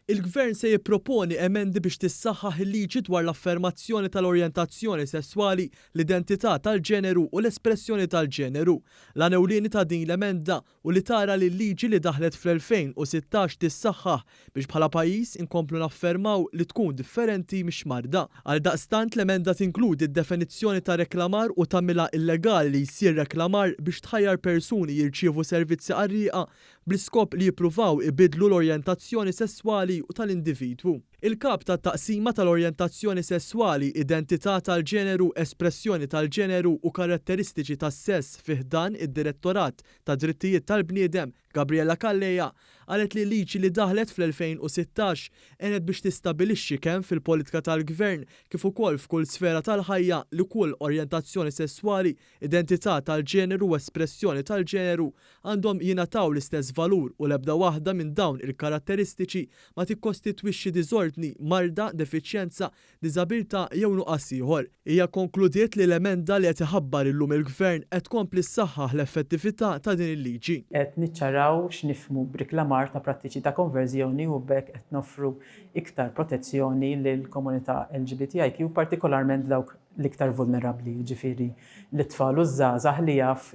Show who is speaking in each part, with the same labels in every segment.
Speaker 1: Il-Gvern se jipproponi emendi biex tissaħħaħ il-liġi dwar l-affermazzjoni tal-orjentazzjoni sesswali, l-identità tal-ġeneru u l-espressjoni tal-ġeneru. L-għanewlieni ta' din l-emenda u li tara li l-liġi li daħlet fl-2016 tissaħħaħ biex bħala pajjiż inkomplu naffermaw li tkun differenti mhix marda. Għal daqstant l-emenda tinkludi d-definizzjoni ta' reklamar u tagħmilha illegali li jsir reklamar biex tħajjar persuni jirċievu servizzi qarrieqa bl-iskop li jippruvaw ibidlu l-orjentazzjoni sesswali u tal-individwu. Il-kap ta' taqsima tal-orjentazzjoni sesswali, identità tal-ġeneru, espressjoni tal-ġeneru u karatteristiċi tas-sess fih dan id-Direttorat ta' Drittijiet tal-Bniedem, Gabriella Calleja, qalet li liġi li daħlet fl-2016 għenet biex tistabilixxi kemm fil-politika tal-Gvern kif ukoll f'kull sfera tal-ħajja li kull orjentazzjoni sesswali, identità tal-ġeneru u espressjoni tal-ġeneru għandhom jingħataw l-istess valur u l-ebda waħda minn dawn il-karatteristiċi ma tikkostitwixxi diżordni, marda, defiċjenza, diżabilità jew nuqqas ieħor. Hija konkludiet li l-emenda li qed iħabbar illum il-Gvern qed tkompli ssaħħaħ l-effettività ta' din il-liġi.
Speaker 2: Qed niċċaraw x'nifhmu b'riklamar ta' prattiċi ta' konverżjoni u bekk qed noffru iktar protezzjoni lill-komunità LGBTIQ, partikolarment dawk l-iktar vulnerabbli, ġifieri l-itfal u żgħażagħ li jaf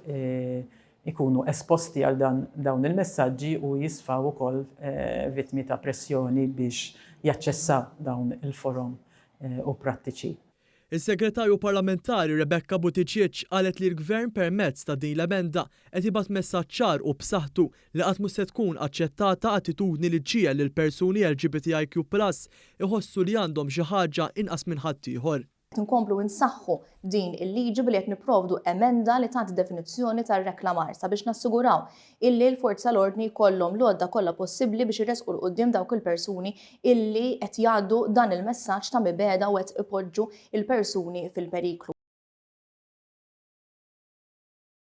Speaker 2: ikunu esposti għal dawn il-messaġġi u jisfaw ukoll vittmi ta' pressjoni biex jaċċessaw dawn il-forom u prattiċi.
Speaker 1: Il-Segretarju Parlamentari Rebecca Buttigieg qalet li l-Gvern permezz ta' din l-emenda qed ibgħat messaġġ ċar u b'saħħtu li qatt mhux se tkun aċċettata attitudni li ġiegħel lil persuni LGBTIQ+ iħossu li għandhom xi ħaġa inqas minn ħaddieħor.
Speaker 3: Nkomplu nsaħħu din il-liġi billi qed nipprovdu emenda li tagħti definizzjoni tar-reklamar sabiex nassiguraw illi l-forza l-ordni jkollhom l-għodda kollha possibbli biex irresqu l-qudiem dawk il-persuni illi qed jgħaddu dan il-messaġġ ta' mibeda u qed ipoġġu il-persuni fil-periklu.